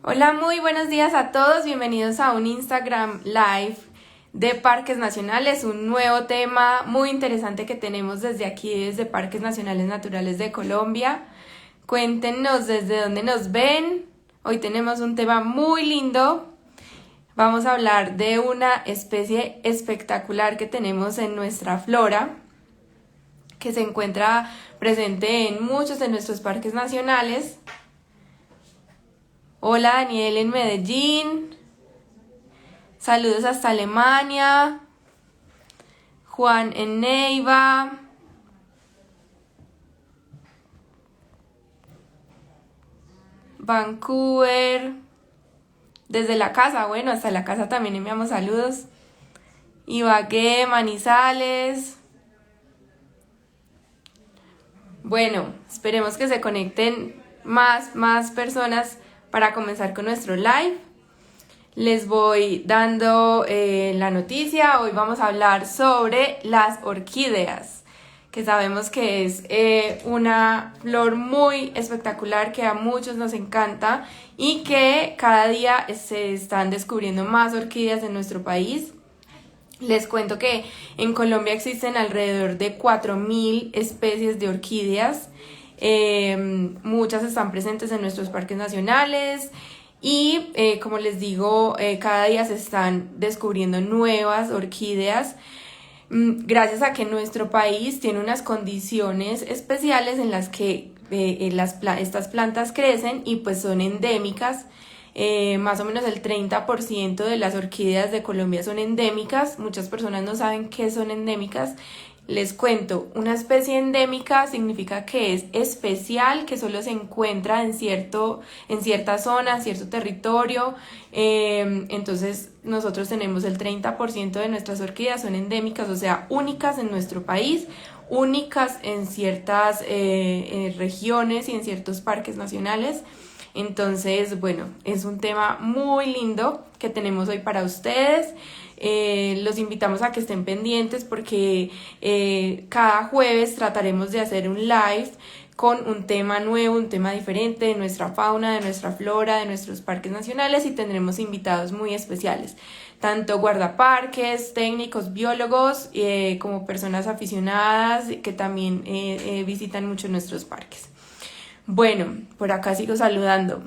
Hola, muy buenos días a todos. Bienvenidos a un Instagram Live de Parques Nacionales, un nuevo tema muy interesante que tenemos desde aquí, desde Parques Nacionales Naturales de Colombia. Cuéntenos desde dónde nos ven. Hoy tenemos un tema muy lindo. Vamos a hablar de una especie espectacular que tenemos en nuestra flora, que se encuentra presente en muchos de nuestros parques nacionales. Hola, Daniel en Medellín. Saludos hasta Alemania. Juan en Neiva. Vancouver. Desde la casa, bueno, hasta la casa también enviamos saludos. Ibagué, Manizales. Bueno, esperemos que se conecten más personas para comenzar con nuestro live. Les voy dando la noticia. Hoy vamos a hablar sobre las orquídeas, que sabemos que es una flor muy espectacular que a muchos nos encanta y que cada día se están descubriendo más orquídeas en nuestro país. Les cuento que en Colombia existen alrededor de 4.000 especies de orquídeas. Muchas están presentes en nuestros parques nacionales y como les digo, cada día se están descubriendo nuevas orquídeas gracias a que nuestro país tiene unas condiciones especiales en las que estas plantas crecen y pues son endémicas. Más o menos el 30% de las orquídeas de Colombia son endémicas. Muchas personas no saben qué son endémicas. Les cuento, una especie endémica significa que es especial, que solo se encuentra en cierta zona, en cierto territorio. Entonces, nosotros tenemos el 30% de nuestras orquídeas son endémicas, o sea, únicas en nuestro país, únicas en ciertas regiones y en ciertos parques nacionales. Entonces, bueno, es un tema muy lindo que tenemos hoy para ustedes. Los invitamos a que estén pendientes porque cada jueves trataremos de hacer un live con un tema nuevo, un tema diferente de nuestra fauna, de nuestra flora, de nuestros parques nacionales y tendremos invitados muy especiales, tanto guardaparques, técnicos, biólogos, como personas aficionadas que también visitan mucho nuestros parques. Bueno, por acá sigo saludando.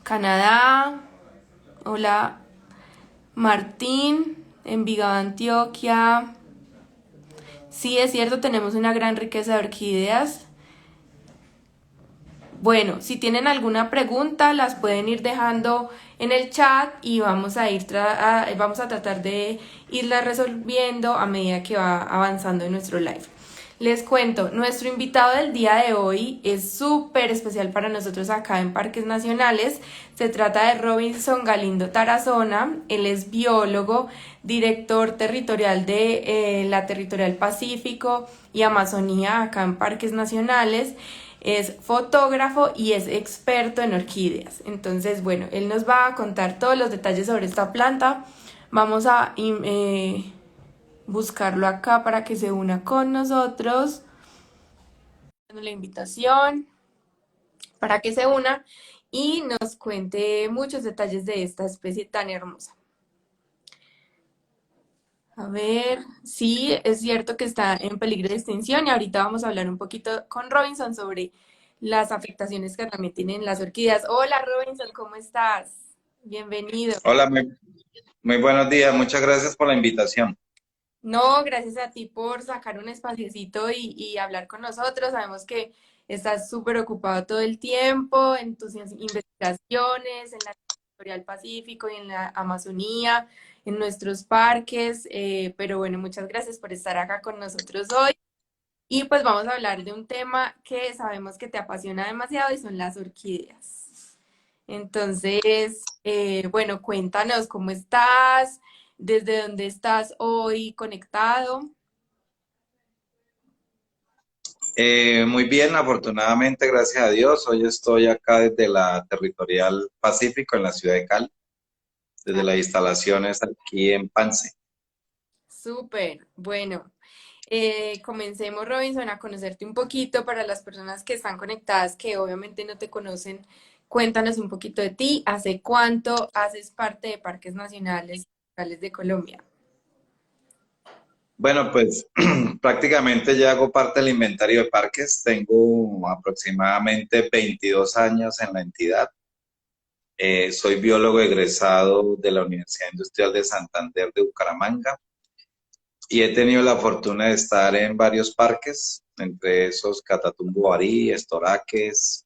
Canadá, hola Martín, Envigado, Antioquia. Sí, es cierto, tenemos una gran riqueza de orquídeas. Bueno, si tienen alguna pregunta, las pueden ir dejando en el chat y vamos a tratar de irla resolviendo a medida que va avanzando en nuestro live. Les cuento, nuestro invitado del día de hoy es súper especial para nosotros acá en Parques Nacionales. Se trata de Robinson Galindo Tarazona. Él es biólogo, director territorial de la Territorial Pacífico y Amazonía acá en Parques Nacionales. Es fotógrafo y es experto en orquídeas. Entonces, bueno, él nos va a contar todos los detalles sobre esta planta. Vamos a buscarlo acá para que se una con nosotros. La invitación para que se una y nos cuente muchos detalles de esta especie tan hermosa. A ver, sí, es cierto que está en peligro de extinción y ahorita vamos a hablar un poquito con Robinson sobre las afectaciones que también tienen las orquídeas. Hola Robinson, ¿cómo estás? Bienvenido. Hola, muy buenos días. Muchas gracias por la invitación. No, gracias a ti por sacar un espaciecito y hablar con nosotros. Sabemos que estás súper ocupado todo el tiempo en tus investigaciones, en la Territorial Pacífico y en la Amazonía, en nuestros parques. Pero bueno, muchas gracias por estar acá con nosotros hoy. Y pues vamos a hablar de un tema que sabemos que te apasiona demasiado y son las orquídeas. Entonces, bueno, cuéntanos cómo estás, desde dónde estás hoy conectado. Muy bien, afortunadamente, gracias a Dios. Hoy estoy acá desde la Territorial Pacífico en la ciudad de Cali, desde Ah, las instalaciones aquí en Pance. súper, bueno. Comencemos, Robinson, a conocerte un poquito para las personas que están conectadas, que obviamente no te conocen. Cuéntanos un poquito de ti, ¿hace cuánto haces parte de Parques Nacionales y Naturales de Colombia? Bueno, pues prácticamente ya hago parte del inventario de parques. Tengo aproximadamente 22 años en la entidad. Soy biólogo egresado de la Universidad Industrial de Santander de Bucaramanga y he tenido la fortuna de estar en varios parques, entre esos Catatumbo Barí, Estoraques,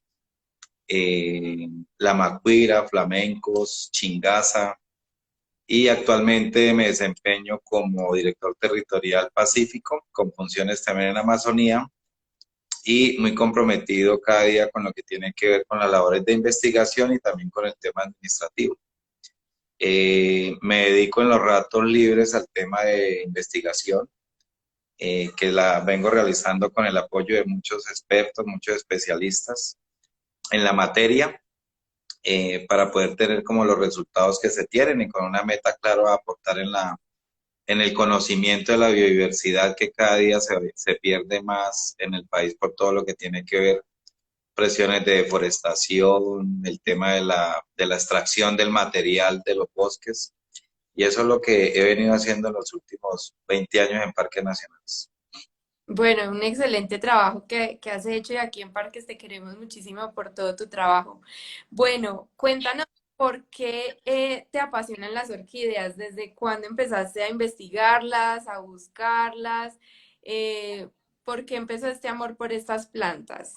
La Macuira, Flamencos, Chingaza, y actualmente me desempeño como director territorial Pacífico, con funciones también en Amazonía y muy comprometido cada día con lo que tiene que ver con las labores de investigación y también con el tema administrativo. Me dedico en los ratos libres al tema de investigación, que la vengo realizando con el apoyo de muchos expertos, muchos especialistas en la materia, para poder tener como los resultados que se tienen y con una meta clara a aportar en el conocimiento de la biodiversidad que cada día se pierde más en el país por todo lo que tiene que ver presiones de deforestación, el tema de la extracción del material de los bosques. Y eso es lo que he venido haciendo en los últimos 20 años en parques nacionales. Bueno, un excelente trabajo que has hecho y aquí en Parques te queremos muchísimo por todo tu trabajo. Bueno, cuéntanos por qué te apasionan las orquídeas, desde cuándo empezaste a investigarlas, a buscarlas, eh, por qué empezó este amor por estas plantas.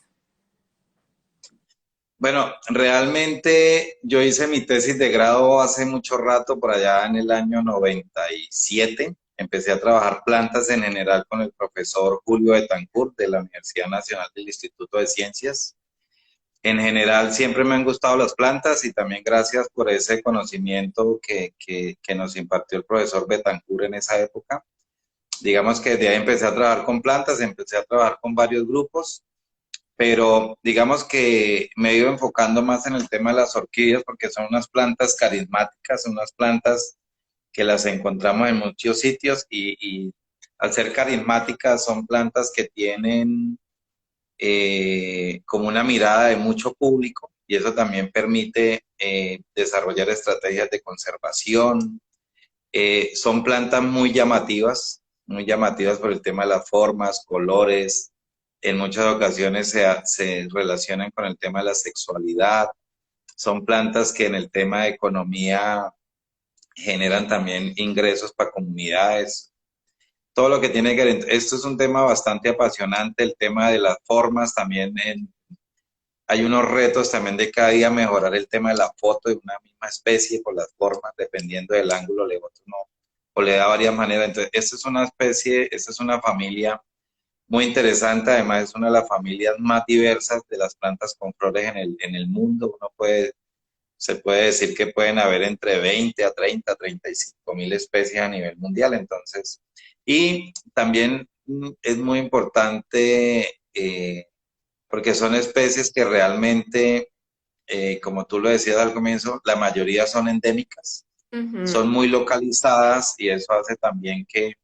Bueno, realmente yo hice mi tesis de grado hace mucho rato, por allá en el año 97. Empecé a trabajar plantas en general con el profesor Julio Betancourt de la Universidad Nacional del Instituto de Ciencias. En general siempre me han gustado las plantas y también gracias por ese conocimiento que nos impartió el profesor Betancourt en esa época. Digamos que desde ahí empecé a trabajar con plantas, empecé a trabajar con varios grupos, pero digamos que me he ido enfocando más en el tema de las orquídeas porque son unas plantas carismáticas, son unas plantas que las encontramos en muchos sitios y al ser carismáticas son plantas que tienen como una mirada de mucho público y eso también permite desarrollar estrategias de conservación. Son plantas muy llamativas por el tema de las formas, colores. En muchas ocasiones se relacionan con el tema de la sexualidad. Son plantas que en el tema de economía generan también ingresos para comunidades. Todo lo que tiene que ver. Esto es un tema bastante apasionante, el tema de las formas también. Hay unos retos también de cada día mejorar el tema de la foto de una misma especie por las formas, dependiendo del ángulo, le otro no, o le da varias maneras. Entonces, esta es una especie, esta es una familia muy interesante, además es una de las familias más diversas de las plantas con flores en el mundo. Se puede decir que pueden haber entre 20 a 30, 35 mil especies a nivel mundial. Entonces, y también es muy importante porque son especies que realmente, como tú lo decías al comienzo, la mayoría son endémicas, Ujú. son muy localizadas y eso hace también que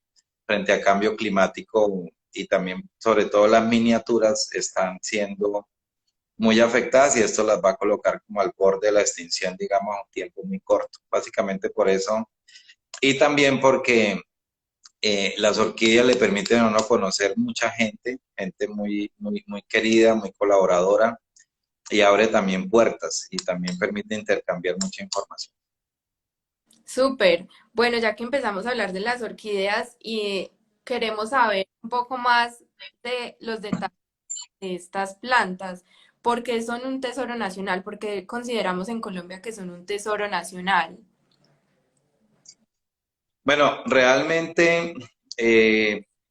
frente a cambio climático y también sobre todo las miniaturas están siendo muy afectadas y esto las va a colocar como al borde de la extinción, digamos, a un tiempo muy corto. Básicamente por eso y también porque las orquídeas le permiten a uno conocer mucha gente, gente muy querida, muy colaboradora y abre también puertas y también permite intercambiar mucha información. Súper. Bueno, ya que empezamos a hablar de las orquídeas y queremos saber un poco más de los detalles de estas plantas, porque son un tesoro nacional, porque consideramos en Colombia que son un tesoro nacional. Bueno, realmente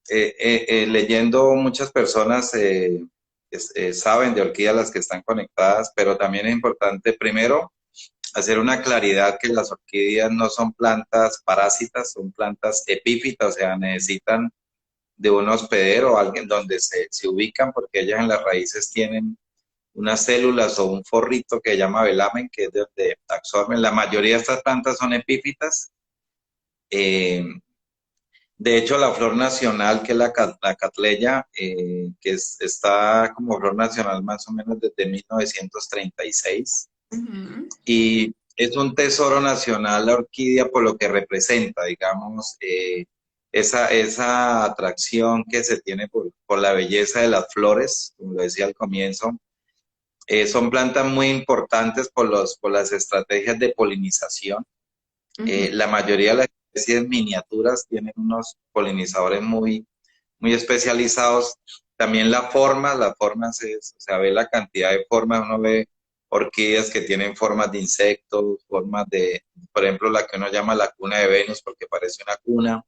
leyendo muchas personas saben de orquídeas las que están conectadas, pero también es importante primero hacer una claridad que las orquídeas no son plantas parásitas, son plantas epífitas, o sea, necesitan de un hospedero o alguien donde se ubican porque ellas en las raíces tienen unas células o un forrito que se llama velamen, que es de donde absorben. La mayoría de estas plantas son epífitas. Eh, de hecho, la flor nacional, que es la catleya, está como flor nacional más o menos desde 1936. Ujú, Y es un tesoro nacional la orquídea por lo que representa, digamos, esa atracción que se tiene por la belleza de las flores, como lo decía al comienzo. Son plantas muy importantes por las estrategias de polinización. ujú. La mayoría de las especies miniaturas tienen unos polinizadores muy especializados. También las formas o sea, ve la cantidad de formas, uno ve orquídeas que tienen formas de insectos, formas de, por ejemplo, la que uno llama la cuna de Venus porque parece una cuna.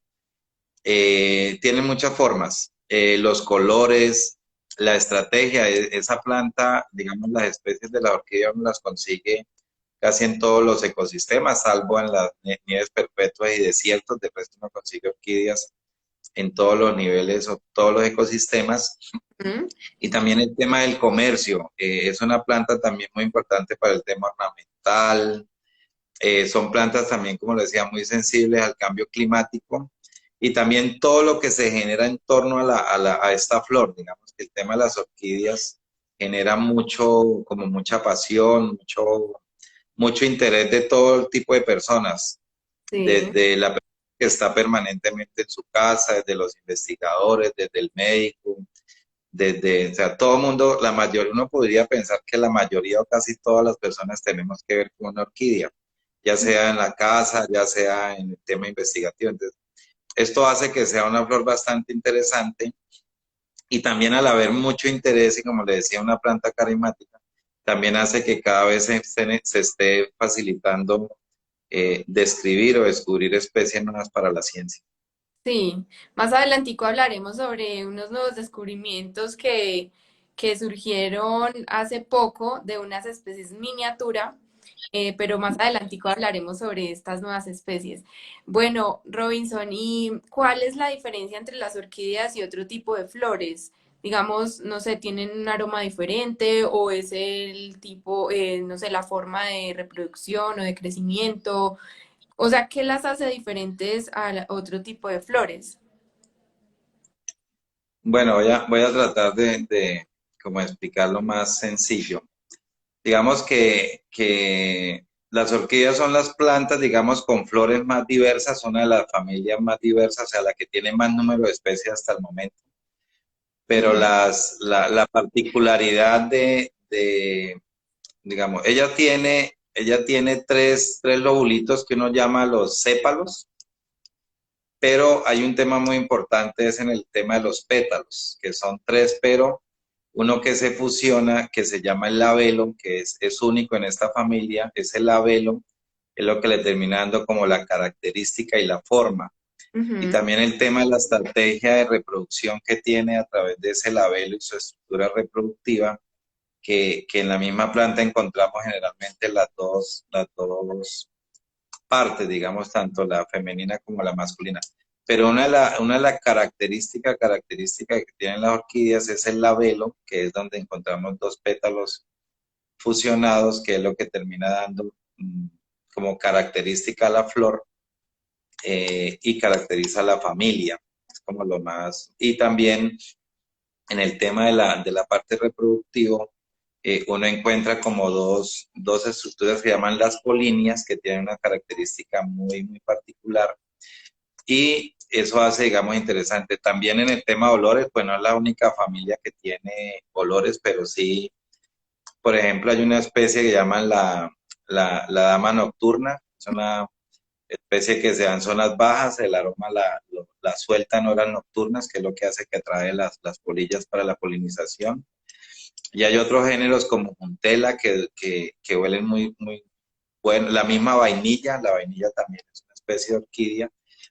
Tiene muchas formas. Los colores, la estrategia, esa planta, digamos, las especies de la orquídea uno las consigue casi en todos los ecosistemas, salvo en las nieves perpetuas y desiertos, de resto uno consigue orquídeas en todos los niveles o todos los ecosistemas. Ujú. Y también el tema del comercio, es una planta también muy importante para el tema ornamental. Son plantas también, como les decía, muy sensibles al cambio climático y también todo lo que se genera en torno a esta flor. Digamos que el tema de las orquídeas genera mucho, como mucha pasión, mucho interés de todo tipo de personas, Sí, desde la persona que está permanentemente en su casa, desde los investigadores, desde el médico, o sea, todo el mundo, la mayoría, uno podría pensar que la mayoría o casi todas las personas tenemos que ver con una orquídea, ya sea en la casa, ya sea en el tema investigativo. Entonces, esto hace que sea una flor bastante interesante y también al haber mucho interés y como le decía, una planta carismática, también hace que cada vez se esté facilitando describir o descubrir especies nuevas para la ciencia. sí. Más adelantico hablaremos sobre unos nuevos descubrimientos que surgieron hace poco de unas especies miniatura, pero más adelantico hablaremos sobre estas nuevas especies. Bueno, Robinson, ¿y cuál es la diferencia entre las orquídeas y otro tipo de flores? Digamos, no sé, ¿tienen un aroma diferente o es el tipo, no sé, la forma de reproducción o de crecimiento? O sea, ¿qué las hace diferentes a otro tipo de flores? Bueno, voy a tratar de como explicarlo más sencillo. Digamos que las orquídeas son las plantas, digamos, con flores más diversas, una de las familias más diversas, o sea, la que tiene más número de especies hasta el momento. Pero Ujú, la particularidad digamos, ella tiene tres lobulitos que uno llama los sépalos, pero hay un tema muy importante, es en el tema de los pétalos, que son tres, pero uno que se fusiona, que se llama el labelo, que es único en esta familia, es el labelo, es lo que le termina dando como la característica y la forma. Y ujú. también el tema de la estrategia de reproducción que tiene a través de ese labelo y su estructura reproductiva, que en la misma planta encontramos generalmente las dos partes, digamos, tanto la femenina como la masculina. Pero una de las características que tienen las orquídeas es el labelo, que es donde encontramos dos pétalos fusionados, que es lo que termina dando como característica a la flor y caracteriza a la familia. Es como lo más. Y también en el tema de la parte reproductiva, uno encuentra como dos estructuras que llaman las polinias, que tienen una característica muy particular. Y eso hace, digamos, interesante. También en el tema de olores, pues no es la única familia que tiene olores, pero sí, por ejemplo, hay una especie que llaman la dama nocturna. Es una especie que se da en zonas bajas, el aroma la suelta en horas nocturnas, que es lo que hace que atrae las polillas para la polinización. Y hay otros géneros como Juntela que huelen muy bueno. La misma vainilla, la vainilla también es una especie de orquídea,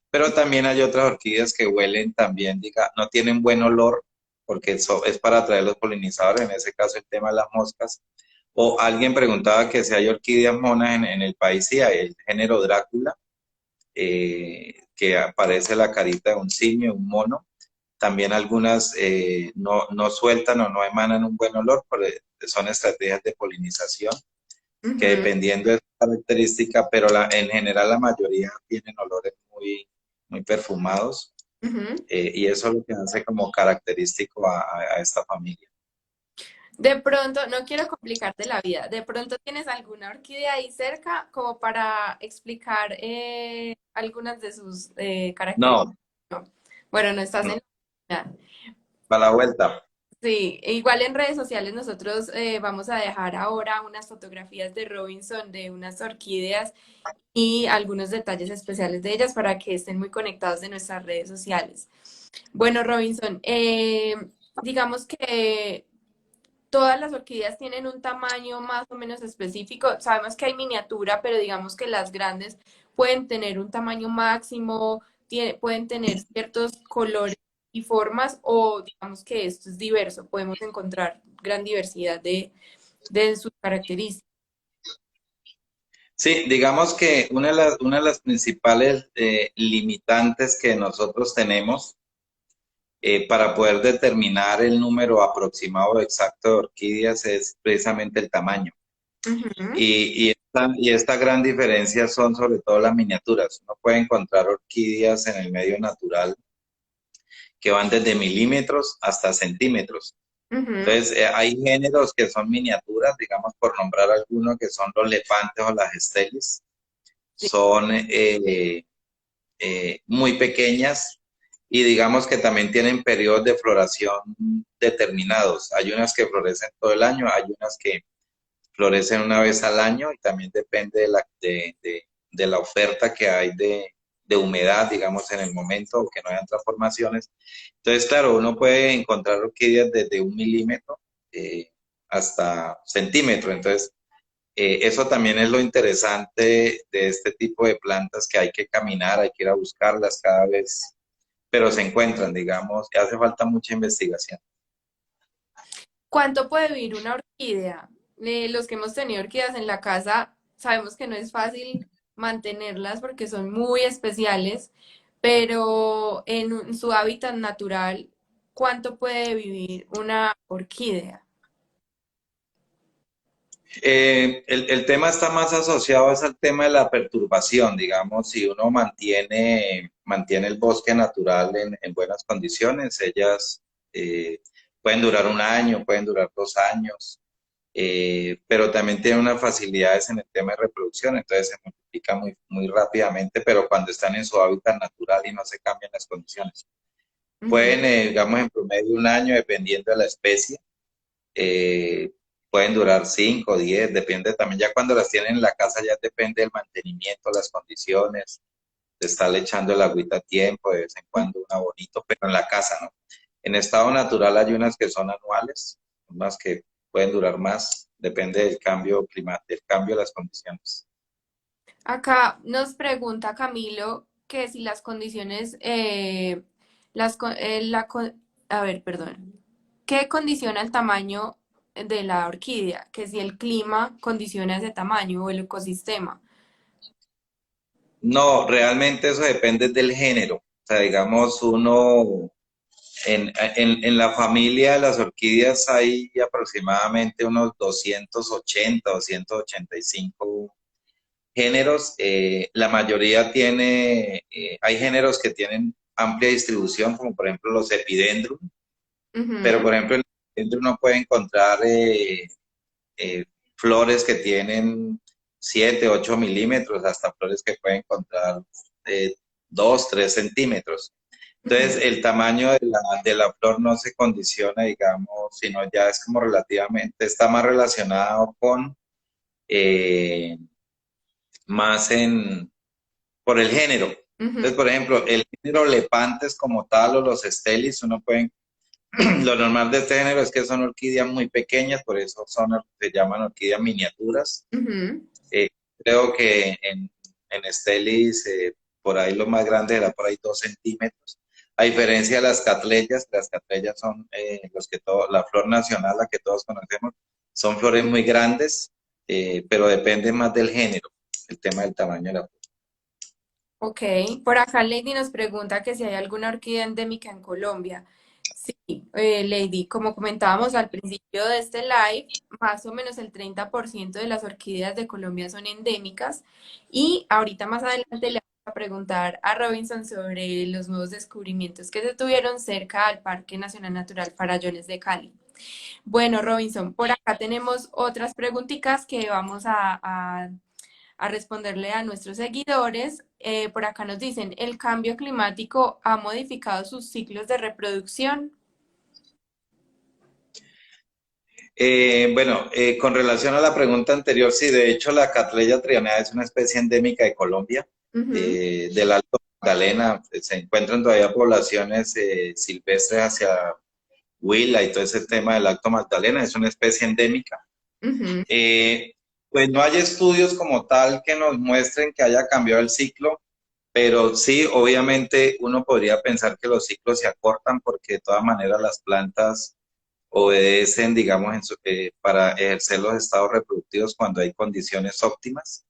pero también hay otras orquídeas que huelen también, diga, no tienen buen olor porque eso es para atraer los polinizadores, en ese caso el tema de las moscas. O alguien preguntaba que si hay orquídeas monas en el país, sí, hay el género Drácula, que aparece la carita de un simio, un mono. También algunas no sueltan o no emanan un buen olor, son estrategias de polinización que Ujú, dependiendo de su característica, pero en general la mayoría tienen olores muy perfumados ujú. y eso es lo que hace como característico a esta familia. De pronto, no quiero complicarte la vida, de pronto tienes alguna orquídea ahí cerca como para explicar algunas de sus características. No, No. Bueno, no estás no, en la... para la vuelta. Sí, e igual en redes sociales nosotros vamos a dejar ahora unas fotografías de Robinson de unas orquídeas y algunos detalles especiales de ellas para que estén muy conectados de nuestras redes sociales. Bueno, Robinson, digamos que todas las orquídeas tienen un tamaño más o menos específico. Sabemos que hay miniatura, pero digamos que las grandes pueden tener un tamaño máximo, pueden tener ciertos colores y formas, o digamos que esto es diverso. Podemos encontrar gran diversidad de sus características. Sí, digamos que una de las principales limitantes que nosotros tenemos para poder determinar el número aproximado exacto de orquídeas es precisamente el tamaño. Ujú. Y esta gran diferencia son sobre todo las miniaturas. Uno puede encontrar orquídeas en el medio natural que van desde milímetros hasta centímetros. Ujú. Entonces, hay géneros que son miniaturas, digamos por nombrar algunos, que son los lepantes o las estelis. Sí. Son muy pequeñas y digamos que también tienen periodos de floración determinados. Hay unas que florecen todo el año, hay unas que florecen una vez al año y también depende de la oferta que hay de humedad, digamos, en el momento o que no hayan transformaciones. Entonces, claro, uno puede encontrar orquídeas desde 1 milímetro hasta centímetro. Entonces, eso también es lo interesante de este tipo de plantas que hay que caminar, hay que ir a buscarlas cada vez, pero se encuentran, digamos, y hace falta mucha investigación. ¿Cuánto puede vivir una orquídea? Los que hemos tenido orquídeas en la casa sabemos que no es fácil mantenerlas porque son muy especiales, pero en su hábitat natural, ¿cuánto puede vivir una orquídea? El tema está más asociado es al tema de la perturbación, digamos, si uno mantiene el bosque natural en buenas condiciones, ellas pueden durar 1 año, pueden durar 2 años, pero también tienen unas facilidades en el tema de reproducción, entonces se multiplican muy, muy rápidamente, pero cuando están en su hábitat natural y no se cambian las condiciones. Ujú. Pueden, digamos, en promedio 1 año, dependiendo de la especie, eh, pueden durar 5, 10, depende también, ya cuando las tienen en la casa ya depende del mantenimiento, las condiciones, de estarle echando el agüita a tiempo, de vez en cuando una bonito, pero en la casa, ¿no? En estado natural hay unas que son anuales, unas que pueden durar más, depende del cambio climático, del cambio de las condiciones. Acá nos pregunta Camilo que si las condiciones, las, co- la, con- a ver, perdón, ¿qué condiciona el tamaño de la orquídea? Que si el clima condiciona ese tamaño o el ecosistema. No, realmente eso depende del género. O sea, digamos, en la familia de las orquídeas hay aproximadamente unos 280, 285 géneros. La mayoría hay géneros que tienen amplia distribución, como por ejemplo los epidendrum, pero Ujú. por ejemplo en el epidendrum uno puede encontrar eh, flores que tienen 7, 8 milímetros, hasta flores que pueden encontrar eh, 2, 3 centímetros. Ujú. Entonces, el tamaño de la flor no se condiciona, digamos, sino ya es como relativamente, está más relacionado con eh, más por el género. Ujú. Entonces, por ejemplo, el género Lepantes como tal o los Stelis, uno puede, lo normal de este género es que son orquídeas muy pequeñas, por eso se llaman orquídeas miniaturas. Ujú. Eh, Creo que en Stelis, por ahí lo más grande era por ahí 2 centímetros. A diferencia de las catleyas son la flor nacional, la que todos conocemos, son flores muy grandes, pero depende más del género, el tema del tamaño de la flor. Ok, por acá Lady nos pregunta que si hay alguna orquídea endémica en Colombia. Sí, Lady, como comentábamos al principio de este live, más o menos el 30% de las orquídeas de Colombia son endémicas y ahorita más adelante le vamos a preguntar a Robinson sobre los nuevos descubrimientos que se tuvieron cerca al Parque Nacional Natural Farallones de Cali. Bueno, Robinson, por acá tenemos otras preguntitas que vamos a responderle a nuestros seguidores. Por acá nos dicen, ¿el cambio climático ha modificado sus ciclos de reproducción? Bueno, con relación a la pregunta anterior, sí, de hecho la Cattleya trionea es una especie endémica de Colombia, Ujú, del Alto Magdalena. Se encuentran todavía poblaciones silvestres hacia Huila y todo ese tema del Alto Magdalena, es una especie endémica. ujú. Eh, pues no hay estudios como tal que nos muestren que haya cambiado el ciclo, pero sí, obviamente uno podría pensar que los ciclos se acortan porque de todas maneras las plantas obedecen, digamos, para ejercer los estados reproductivos cuando hay condiciones óptimas.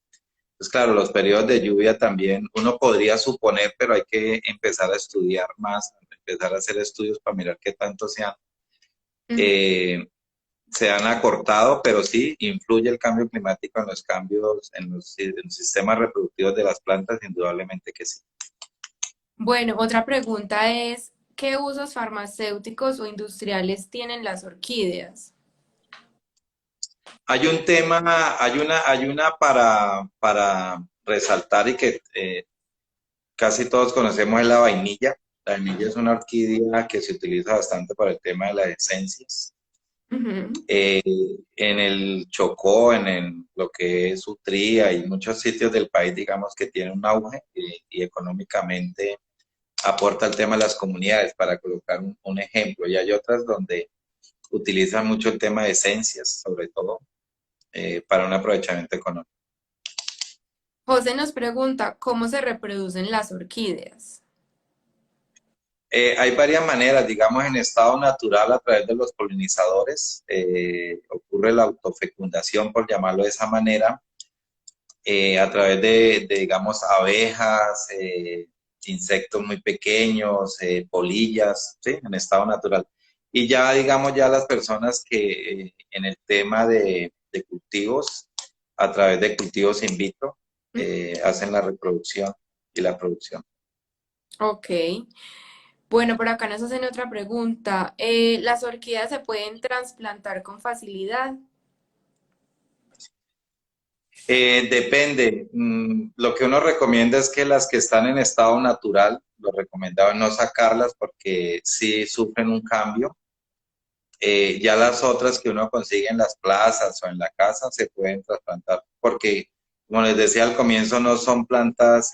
Pues claro, los periodos de lluvia también uno podría suponer, pero hay que empezar a estudiar más, empezar a hacer estudios para mirar qué tanto Ujú. eh, se han acortado, pero sí influye el cambio climático en los cambios en los sistemas reproductivos de las plantas, indudablemente que sí. Bueno, otra pregunta es, ¿qué usos farmacéuticos o industriales tienen las orquídeas? Hay un tema, hay una para resaltar y que casi todos conocemos es la vainilla. La vainilla es una orquídea que se utiliza bastante para el tema de las esencias. Ujú. Eh, en el Chocó, lo que es Utría y muchos sitios del país, digamos que tiene un auge y económicamente aporta el tema de las comunidades, para colocar un ejemplo. Y hay otras donde utilizan mucho el tema de esencias, sobre todo para un aprovechamiento económico. José nos pregunta, ¿cómo se reproducen las orquídeas? Hay varias maneras, digamos, en estado natural a través de los polinizadores. Ocurre la autofecundación, por llamarlo de esa manera, a través digamos, abejas, insectos muy pequeños, polillas, ¿sí? En estado natural. Y ya, digamos, ya las personas que en el tema de cultivos, a través de cultivos in vitro, hacen la reproducción y la producción. Ok. Bueno, por acá nos hacen otra pregunta. ¿Las orquídeas se pueden trasplantar con facilidad? Depende. Lo que uno recomienda es que las que están en estado natural, lo recomendado es no sacarlas porque sí sufren un cambio. Ya las otras que uno consigue en las plazas o en la casa se pueden trasplantar porque, como les decía al comienzo, no son plantas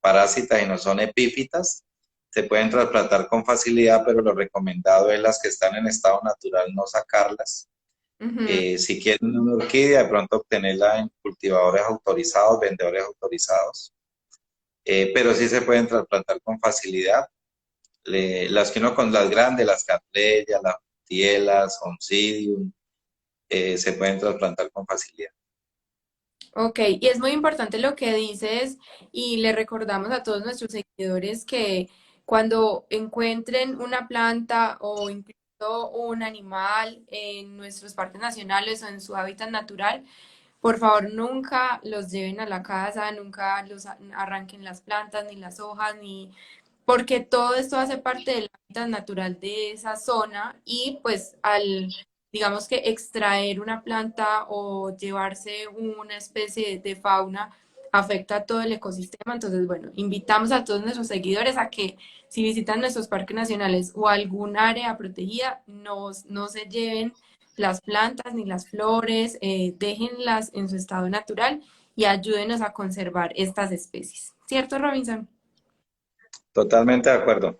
parásitas y no son epífitas. Se pueden trasplantar con facilidad, pero lo recomendado es las que están en estado natural no sacarlas. Ujú. Si quieren una orquídea, de pronto obtenerla en cultivadores autorizados, vendedores autorizados, pero sí se pueden trasplantar con facilidad. Las que uno con las grandes, las cattleya, las tielas, oncidium, se pueden trasplantar con facilidad. Ok, y es muy importante lo que dices y le recordamos a todos nuestros seguidores que cuando encuentren una planta o incluso un animal en nuestros parques nacionales o en su hábitat natural, por favor nunca los lleven a la casa, nunca los arranquen las plantas ni las hojas ni porque todo esto hace parte del hábitat natural de esa zona y pues al, digamos que extraer una planta o llevarse una especie de fauna afecta a todo el ecosistema. Entonces, bueno, invitamos a todos nuestros seguidores a que si visitan nuestros parques nacionales o algún área protegida, no se lleven las plantas ni las flores, déjenlas en su estado natural y ayúdenos a conservar estas especies. ¿Cierto, Robinson? Totalmente de acuerdo.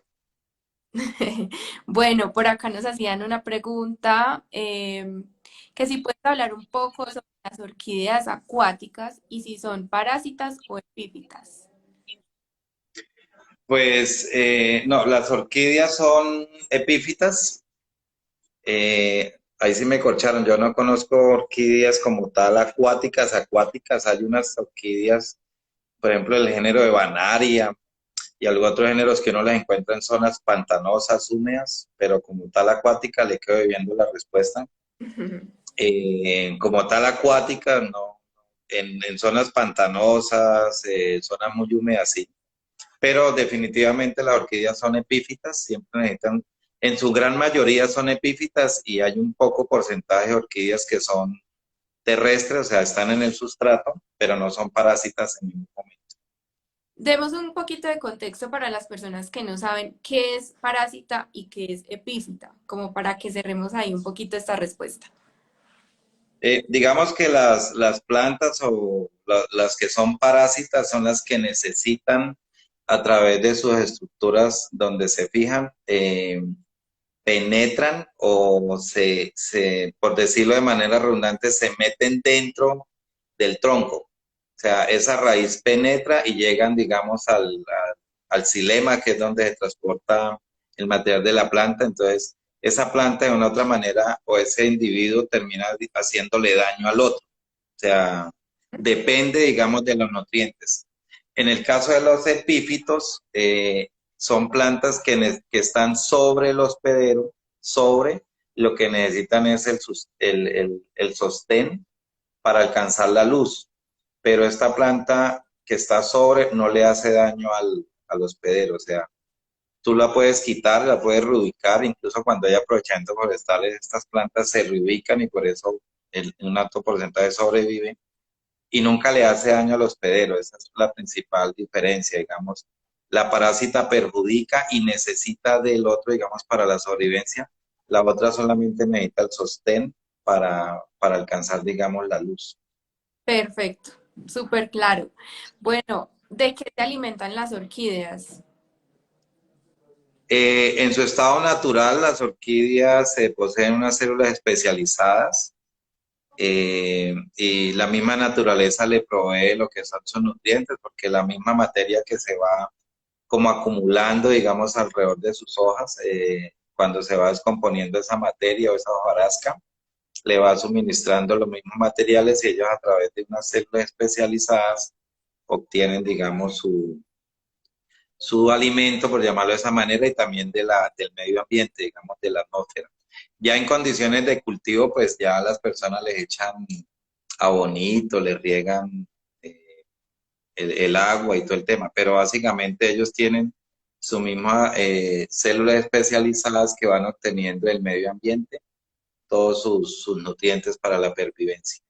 Bueno, por acá nos hacían una pregunta, que si puedes hablar un poco sobre las orquídeas acuáticas y si son parásitas o epífitas. Pues no, las orquídeas son epífitas. Ahí sí me corcharon. Yo no conozco orquídeas como tal acuáticas. Acuáticas, hay unas orquídeas, por ejemplo, el género de Vanaria y algunos otros géneros que uno las encuentra en zonas pantanosas, húmedas, pero como tal acuática le quedo debiendo la respuesta. Como tal acuática, no. En zonas pantanosas, zonas muy húmedas, sí. Pero definitivamente las orquídeas son epífitas, siempre necesitan En su gran mayoría son epífitas y hay un poco porcentaje de orquídeas que son terrestres, o sea, están en el sustrato, pero no son parásitas en ningún momento. Demos un poquito de contexto para las personas que no saben qué es parásita y qué es epífita, como para que cerremos ahí un poquito esta respuesta. Digamos que las plantas o las que son parásitas son las que necesitan a través de sus estructuras donde se fijan, penetran o por decirlo de manera redundante, se meten dentro del tronco. O sea, esa raíz penetra y llegan, digamos, al xilema, que es donde se transporta el material de la planta. Entonces, esa planta de una otra manera o ese individuo termina haciéndole daño al otro. O sea, depende, digamos, de los nutrientes. En el caso de los epífitos, son plantas que están sobre el hospedero, sobre, lo que necesitan es el sostén para alcanzar la luz, pero esta planta que está sobre no le hace daño al hospedero, o sea, tú la puedes quitar, la puedes reubicar, incluso cuando hay aprovechamientos forestales, estas plantas se reubican y por eso un alto porcentaje sobrevive y nunca le hace daño al hospedero. Esa es la principal diferencia, digamos. La parásita perjudica y necesita del otro, digamos, para la sobrevivencia. La otra solamente necesita el sostén para alcanzar, digamos, la luz. Perfecto, súper claro. Bueno, ¿de qué se alimentan las orquídeas? En su estado natural, las orquídeas poseen unas células especializadas, y la misma naturaleza le provee lo que son sus nutrientes, porque la misma materia que se va como acumulando, digamos, alrededor de sus hojas, cuando se va descomponiendo esa materia o esa hojarasca, le va suministrando los mismos materiales y ellos a través de unas células especializadas obtienen, digamos, su alimento, por llamarlo de esa manera, y también del medio ambiente, digamos, de la atmósfera. Ya en condiciones de cultivo, pues ya las personas les echan abonito, les riegan el agua y todo el tema, pero básicamente ellos tienen su misma células especializadas que van obteniendo del medio ambiente todos sus nutrientes para la pervivencia.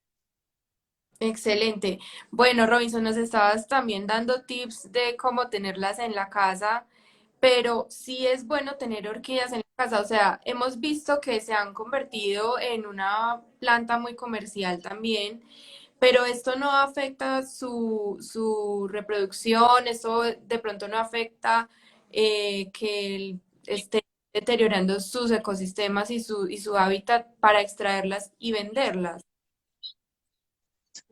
Excelente. Bueno, Robinson, nos estabas también dando tips de cómo tenerlas en la casa, pero sí es bueno tener orquídeas en la casa. O sea, hemos visto que se han convertido en una planta muy comercial también, pero esto no afecta su reproducción, esto de pronto no afecta esté deteriorando sus ecosistemas y su hábitat para extraerlas y venderlas.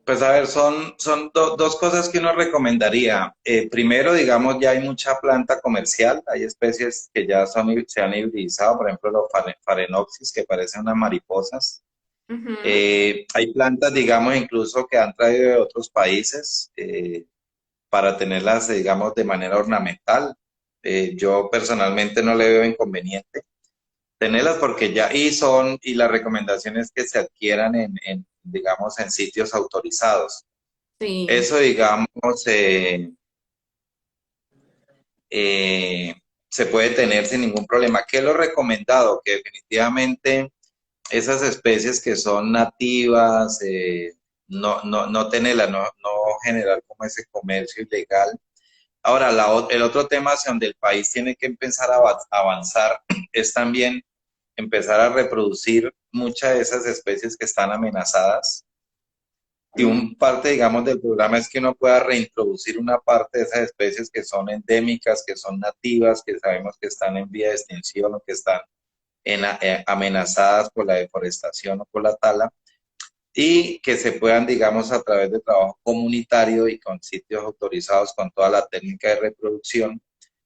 Pues a ver, son dos cosas que uno recomendaría. Primero, digamos, ya hay mucha planta comercial, hay especies que ya se han hibridizado, por ejemplo, los Phalaenopsis, que parecen unas mariposas. Ujú. Hay plantas, digamos, incluso que han traído de otros países, para tenerlas, digamos, de manera ornamental. Yo personalmente no le veo inconveniente tenerlas porque ya, y la recomendación es que se adquieran digamos, en sitios autorizados. Sí. Eso, digamos, eh, se puede tener sin ningún problema. ¿Qué es lo recomendado? Que definitivamente esas especies que son nativas, no tenerlas, no generar como ese comercio ilegal. Ahora, el otro tema hacia donde el país tiene que empezar a avanzar es también empezar a reproducir muchas de esas especies que están amenazadas. Y Ujú. un parte, digamos, del programa es que uno pueda reintroducir una parte de esas especies que son endémicas, que son nativas, que sabemos que están en vía de extinción o que están amenazadas por la deforestación o por la tala, y que se puedan, digamos, a través de trabajo comunitario y con sitios autorizados con toda la técnica de reproducción,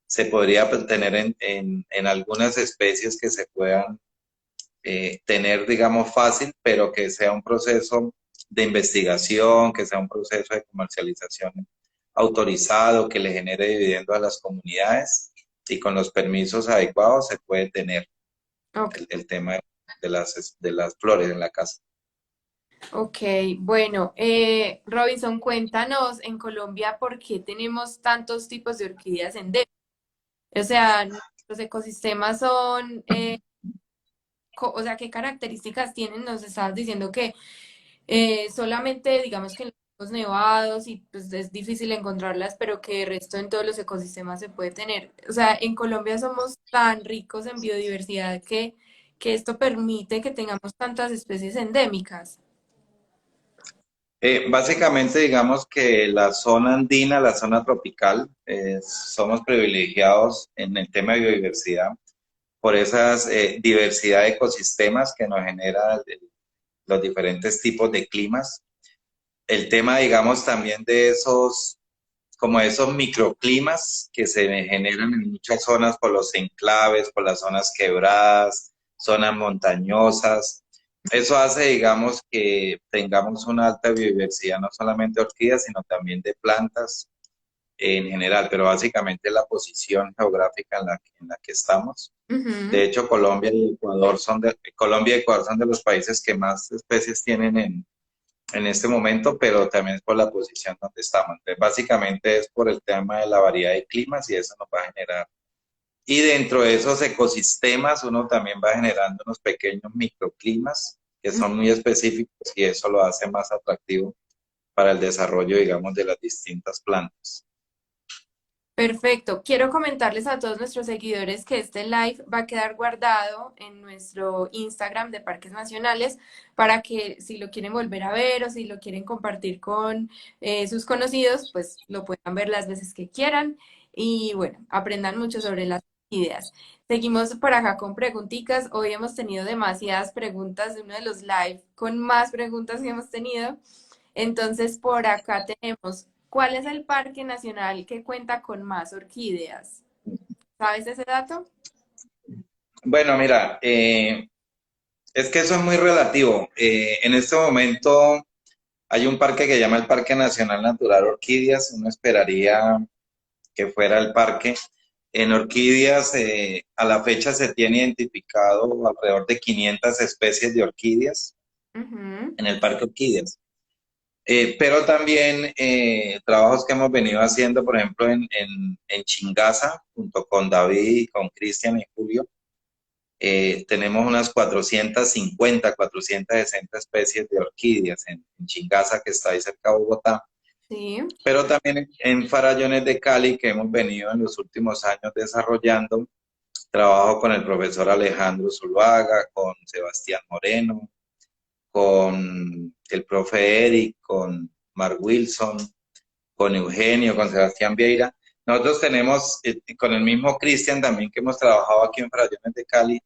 se podría tener en algunas especies que se puedan tener, digamos, fácil, pero que sea un proceso de investigación, que sea un proceso de comercialización autorizado, que le genere dividendo a las comunidades y con los permisos adecuados se puede tener Ok, el tema de las flores en la casa. ok, bueno, Robinson, cuéntanos en Colombia por qué tenemos tantos tipos de orquídeas endémicas. O sea, nosotros nuestros ecosistemas son, o sea, qué características tienen. Nos estabas diciendo que solamente, digamos que en los nevados y pues es difícil encontrarlas, pero que el resto en todos los ecosistemas se puede tener. O sea, en Colombia somos tan ricos en biodiversidad que esto permite que tengamos tantas especies endémicas. Básicamente, digamos que la zona andina, la zona tropical, somos privilegiados en el tema de biodiversidad por esas diversidad de ecosistemas que nos genera los diferentes tipos de climas. El tema, digamos, también de esos, como esos microclimas que se generan en muchas zonas por los enclaves, por las zonas quebradas, zonas montañosas. Eso hace, digamos, que tengamos una alta biodiversidad, no solamente de orquídeas, sino también de plantas en general, pero básicamente la posición geográfica en la que estamos. De Ujú. hecho, Colombia y Ecuador son de los países que más especies tienen en este momento, pero también es por la posición donde estamos. Entonces, básicamente es por el tema de la variedad de climas y eso nos va a generar. Y dentro de esos ecosistemas uno también va generando unos pequeños microclimas que son muy específicos y eso lo hace más atractivo para el desarrollo, digamos, de las distintas plantas. Perfecto. Quiero comentarles a todos nuestros seguidores que este live va a quedar guardado en nuestro Instagram de Parques Nacionales para que si lo quieren volver a ver o si lo quieren compartir con sus conocidos, pues lo puedan ver las veces que quieran y bueno, aprendan mucho sobre las ideas. Seguimos por acá con preguntitas. Hoy hemos tenido demasiadas preguntas, de uno de los live con más preguntas que hemos tenido. Entonces, por acá tenemos, ¿cuál es el parque nacional que cuenta con más orquídeas? ¿Sabes ese dato? Bueno, mira, es que eso es muy relativo. En este momento hay un parque que se llama el Parque Nacional Natural Orquídeas. Uno esperaría que fuera el parque. En orquídeas, a la fecha se tiene identificado alrededor de 500 especies de orquídeas Ujú. en el Parque Orquídeas. Pero también trabajos que hemos venido haciendo, por ejemplo, en Chingaza, junto con David, con Cristian y Julio, tenemos unas 450, 460 especies de orquídeas en Chingaza, que está ahí cerca de Bogotá. Sí. Pero también en Farallones de Cali, que hemos venido en los últimos años desarrollando, trabajo con el profesor Alejandro Zuluaga, con Sebastián Moreno, con el profe Eric, con Mark Wilson, con Eugenio, con Sebastián Vieira. Nosotros tenemos, con el mismo Cristian también que hemos trabajado aquí en Farallones de Cali,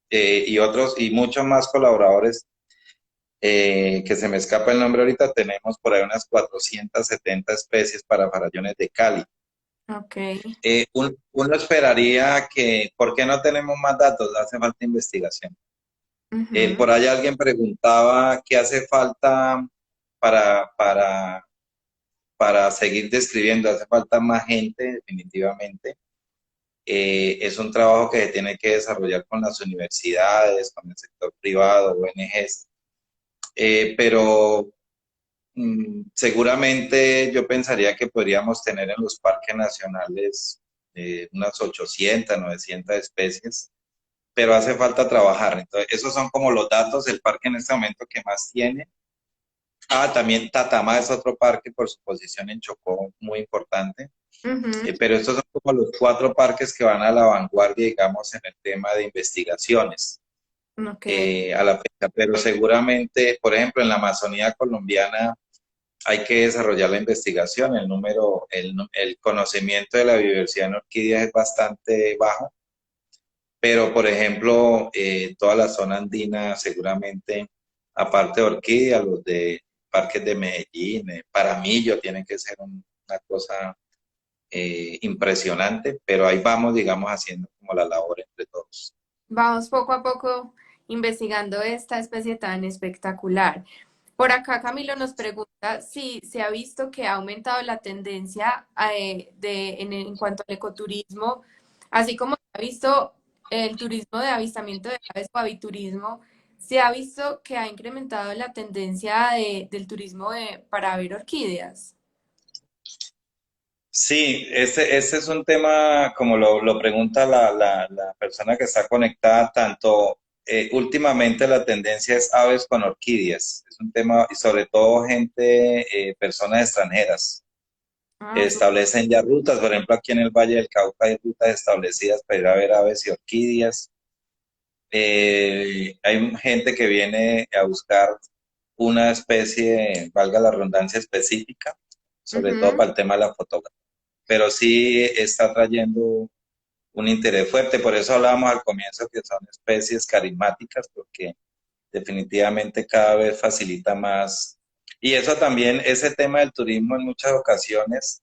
y otros, y muchos más colaboradores, que se me escapa el nombre ahorita, tenemos por ahí unas 470 especies para farallones de Cali. Ok. Uno esperaría que, ¿por qué no tenemos más datos? Hace falta investigación. Ujú. Por ahí alguien preguntaba qué hace falta para, para, para seguir describiendo. Hace falta más gente, definitivamente. Es un trabajo que se tiene que desarrollar con las universidades, con el sector privado, ONGs. Pero seguramente yo pensaría que podríamos tener en los parques nacionales unas 800, 900 especies, pero hace falta trabajar. Entonces, esos son como los datos del parque en este momento que más tiene. Ah, también Tatamá es otro parque por su posición en Chocó muy importante. Ujú. Pero estos son como los cuatro parques que van a la vanguardia, digamos, en el tema de investigaciones Ok. a la fecha. Pero seguramente, por ejemplo, en la Amazonía colombiana hay que desarrollar la investigación. El conocimiento de la biodiversidad en orquídeas es bastante bajo, pero por ejemplo, toda la zona andina seguramente, aparte de orquídeas, los de parques de Medellín, Paramillo, tienen que ser una cosa impresionante, pero ahí vamos, digamos, haciendo como la labor entre todos. Vamos poco a poco investigando esta especie tan espectacular. Por acá Camilo nos pregunta si se ha visto que ha aumentado la tendencia en cuanto al ecoturismo, así como se ha visto el turismo de avistamiento de aves o aviturismo, se ha visto que ha incrementado la tendencia del turismo para ver orquídeas. Sí, este es un tema, como lo pregunta la persona que está conectada, tanto últimamente la tendencia es aves con orquídeas. Es un tema, y sobre todo gente, personas extranjeras, Ah, establecen ya rutas, por ejemplo, aquí en el Valle del Cauca hay rutas establecidas para ir a ver aves y orquídeas. Hay gente que viene a buscar una especie, valga la redundancia, específica, sobre todo ujú. para el tema de la fotografía, pero sí está trayendo un interés fuerte. Por eso hablábamos al comienzo que son especies carismáticas, porque definitivamente cada vez facilita más. Y eso también, ese tema del turismo en muchas ocasiones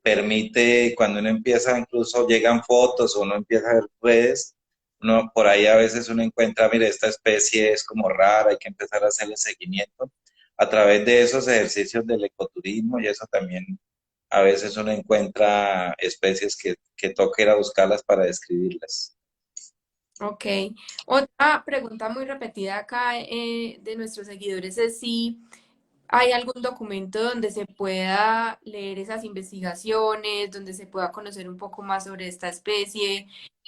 permite, cuando uno empieza, incluso llegan fotos o uno empieza a ver redes, uno, por ahí a veces uno encuentra, mire, esta especie es como rara, hay que empezar a hacerle seguimiento. A través de esos ejercicios del ecoturismo y eso también a veces uno encuentra especies que toca ir a buscarlas para describirlas. Ok. Otra pregunta muy repetida acá de nuestros seguidores es si hay algún documento donde se pueda leer esas investigaciones, donde se pueda conocer un poco más sobre esta especie,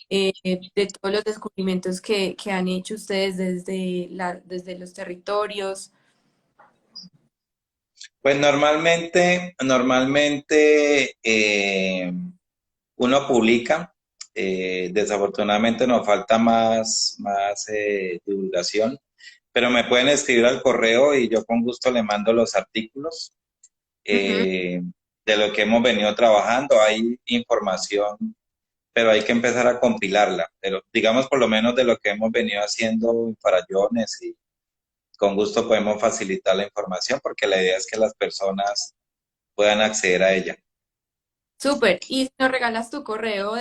de todos los descubrimientos que han hecho ustedes desde los territorios. Pues normalmente uno publica, desafortunadamente nos falta más divulgación, pero me pueden escribir al correo y yo con gusto le mando los artículos Ujú. eh, de lo que hemos venido trabajando. Hay información, pero hay que empezar a compilarla, pero digamos por lo menos de lo que hemos venido haciendo en Farallones y con gusto podemos facilitar la información porque la idea es que las personas puedan acceder a ella. Súper. Y si nos regalas tu correo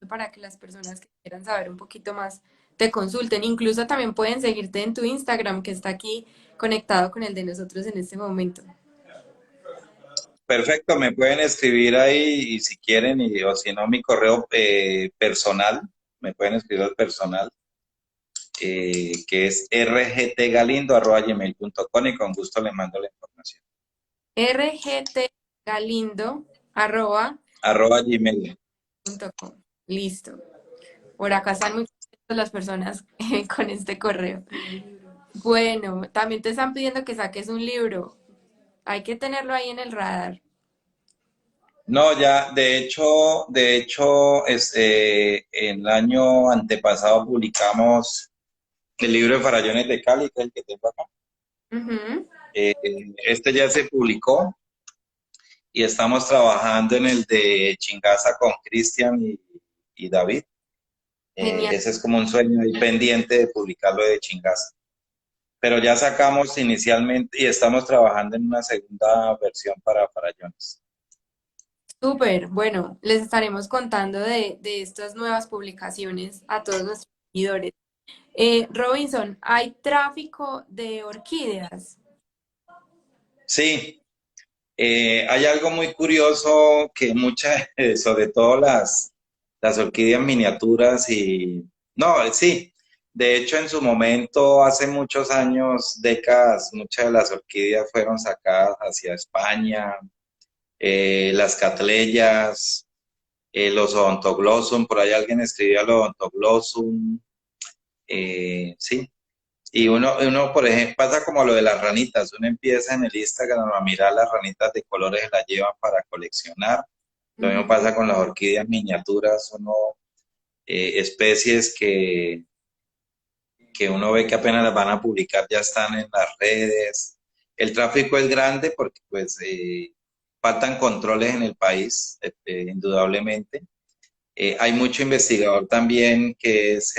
para que las personas que quieran saber un poquito más te consulten. Incluso también pueden seguirte en tu Instagram, que está aquí conectado con el de nosotros en este momento. Perfecto, me pueden escribir ahí y si quieren, o si no, mi correo personal, me pueden escribir al personal, que es rgtgalindo@gmail.com y con gusto les mando la información. rgtgalindo@gmail.com. Arroba Gmail. Listo. Por acá están muy contentas las personas con este correo. Bueno, también te están pidiendo que saques un libro. Hay que tenerlo ahí en el radar. No, ya, en el año antepasado publicamos el libro de Farallones de Cali, que es el que tengo acá. Ujú. Eh, este ya se publicó y estamos trabajando en el de Chingaza con Cristian y David. Genial. Ese es como un sueño ahí pendiente de publicarlo de Chingaza. Pero ya sacamos inicialmente y estamos trabajando en una segunda versión para Farallones. Súper, bueno, les estaremos contando de estas nuevas publicaciones a todos nuestros seguidores. Robinson, ¿hay tráfico de orquídeas? Sí, hay algo muy curioso que muchas, sobre todo las orquídeas miniaturas y... No, sí, de hecho en su momento, hace muchos años, décadas, muchas de las orquídeas fueron sacadas hacia España, las catleyas, los odontoglossum, por ahí alguien escribía los odontoglossum, sí. Y uno, por ejemplo, pasa como lo de las ranitas, uno empieza en el Instagram a mirar las ranitas de colores que las llevan para coleccionar. Lo mismo Ujú. pasa con las orquídeas miniaturas, especies que uno ve que apenas las van a publicar ya están en las redes. El tráfico es grande porque pues faltan controles en el país, indudablemente. Hay mucho investigador también que es,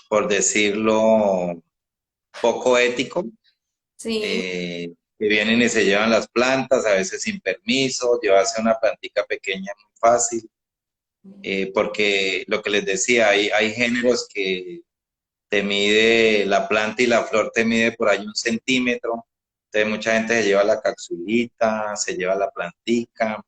por decirlo, poco ético, Sí, que vienen y se llevan las plantas, a veces sin permiso, llevarse una plantica pequeña es muy fácil, porque lo que les decía, hay géneros que te mide la planta y la flor te mide por ahí 1 centímetro, entonces mucha gente se lleva la capsulita, se lleva la plantica,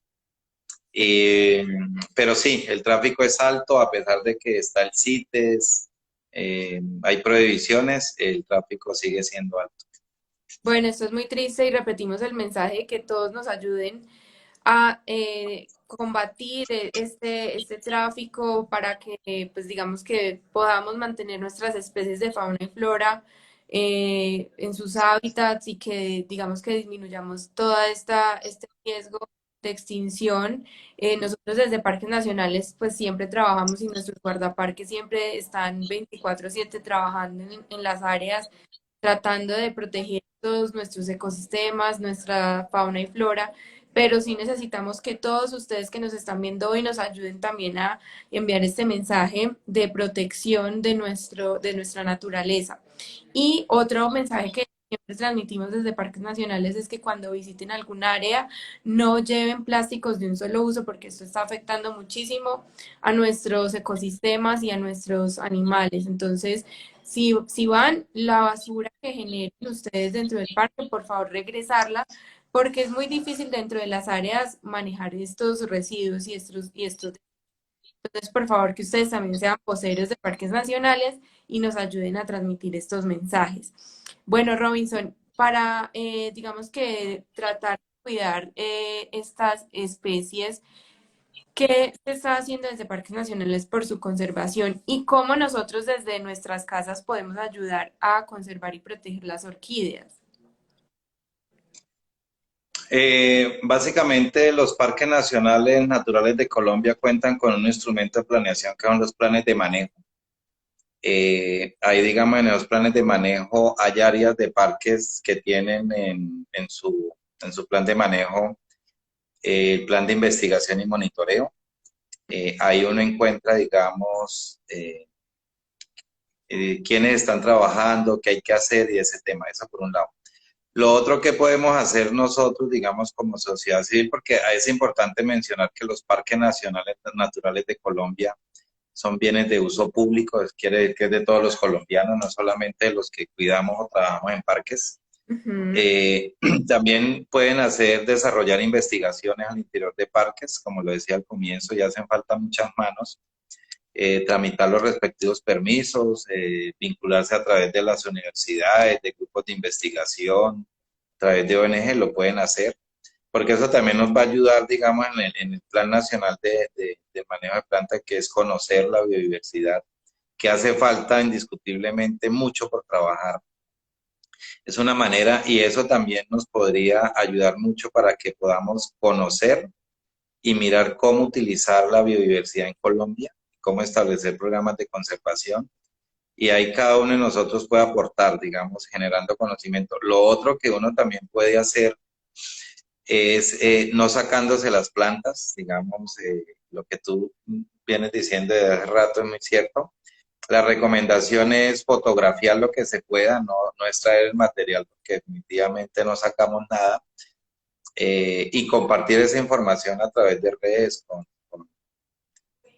eh, pero sí, el tráfico es alto a pesar de que está el CITES, hay prohibiciones, el tráfico sigue siendo alto. bueno, esto es muy triste y repetimos el mensaje de que todos nos ayuden a combatir este tráfico para que, pues digamos que podamos mantener nuestras especies de fauna y flora en sus hábitats y que digamos que disminuyamos toda este riesgo de extinción. Nosotros desde Parques Nacionales pues siempre trabajamos y nuestros guardaparques siempre están 24/7 trabajando en las áreas tratando de proteger todos nuestros ecosistemas, nuestra fauna y flora, pero sí necesitamos que todos ustedes que nos están viendo hoy nos ayuden también a enviar este mensaje de protección de nuestra naturaleza. Y otro mensaje que siempre transmitimos desde Parques Nacionales es que cuando visiten algún área no lleven plásticos de un solo uso porque esto está afectando muchísimo a nuestros ecosistemas y a nuestros animales. Entonces, si van, la basura que generen ustedes dentro del parque, por favor regresarla, porque es muy difícil dentro de las áreas manejar estos residuos y estos. Entonces, por favor, que ustedes también sean voceros de parques nacionales y nos ayuden a transmitir estos mensajes. Bueno, Robinson, para, digamos que tratar de cuidar estas especies, ¿qué se está haciendo desde Parques Nacionales por su conservación y cómo nosotros desde nuestras casas podemos ayudar a conservar y proteger las orquídeas? Básicamente los parques nacionales naturales de Colombia cuentan con un instrumento de planeación que son los planes de manejo. Ahí, digamos, en los planes de manejo hay áreas de parques que tienen en su plan de manejo el plan de investigación y monitoreo. Ahí uno encuentra, digamos, quiénes están trabajando, qué hay que hacer y ese tema, eso por un lado. Lo otro que podemos hacer nosotros, digamos, como sociedad civil, porque es importante mencionar que los parques nacionales naturales de Colombia son bienes de uso público, quiere decir que es de todos los colombianos, no solamente de los que cuidamos o trabajamos en parques. Ujú. También pueden desarrollar investigaciones al interior de parques, como lo decía al comienzo, ya hacen falta muchas manos, tramitar los respectivos permisos, vincularse a través de las universidades, de grupos de investigación, a través de ONG, lo pueden hacer, porque eso también nos va a ayudar, digamos, en el Plan Nacional de Manejo de Plantas, que es conocer la biodiversidad, que hace falta indiscutiblemente mucho por trabajar. Es una manera y eso también nos podría ayudar mucho para que podamos conocer y mirar cómo utilizar la biodiversidad en Colombia, cómo establecer programas de conservación y ahí cada uno de nosotros puede aportar, digamos, generando conocimiento. Lo otro que uno también puede hacer es no sacándose las plantas, digamos, lo que tú vienes diciendo de hace rato es muy cierto. La recomendación es fotografiar lo que se pueda, no extraer el material porque definitivamente no sacamos nada y compartir esa información a través de redes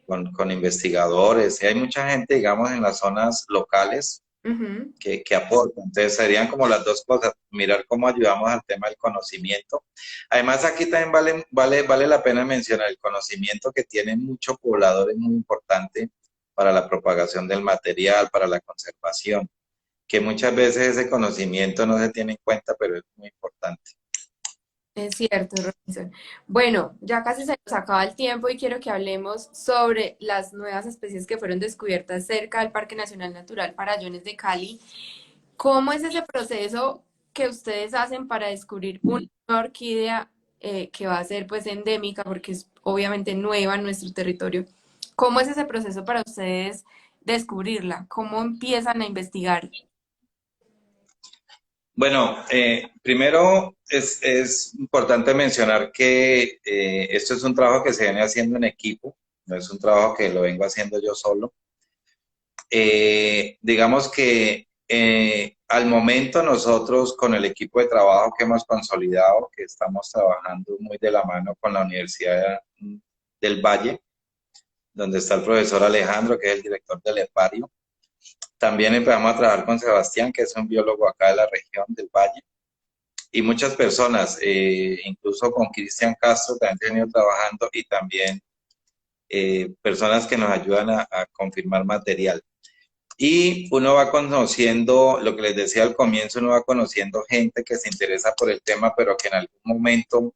con investigadores. Y hay mucha gente, digamos, en las zonas locales Ujú. que aportan. Entonces serían como las dos cosas, mirar cómo ayudamos al tema del conocimiento. Además, aquí también vale la pena mencionar el conocimiento que tienen muchos pobladores muy importante para la propagación del material, para la conservación, que muchas veces ese conocimiento no se tiene en cuenta, pero es muy importante. Es cierto, Robinson. Bueno, ya casi se nos acaba el tiempo y quiero que hablemos sobre las nuevas especies que fueron descubiertas cerca del Parque Nacional Natural Farallones de Cali. ¿Cómo es ese proceso que ustedes hacen para descubrir una nueva orquídea que va a ser pues endémica porque es obviamente nueva en nuestro territorio? ¿Cómo es ese proceso para ustedes descubrirla? ¿Cómo empiezan a investigar? Bueno, primero es importante mencionar que esto es un trabajo que se viene haciendo en equipo, no es un trabajo que lo vengo haciendo yo solo. Digamos que al momento nosotros con el equipo de trabajo que hemos consolidado, que estamos trabajando muy de la mano con la Universidad del Valle, donde está el profesor Alejandro, que es el director del herbario. También empezamos a trabajar con Sebastián, que es un biólogo acá de la región del Valle, y muchas personas, incluso con Cristian Castro también he venido trabajando y también personas que nos ayudan a confirmar material. Y uno va conociendo, lo que les decía al comienzo, uno va conociendo gente que se interesa por el tema, pero que en algún momento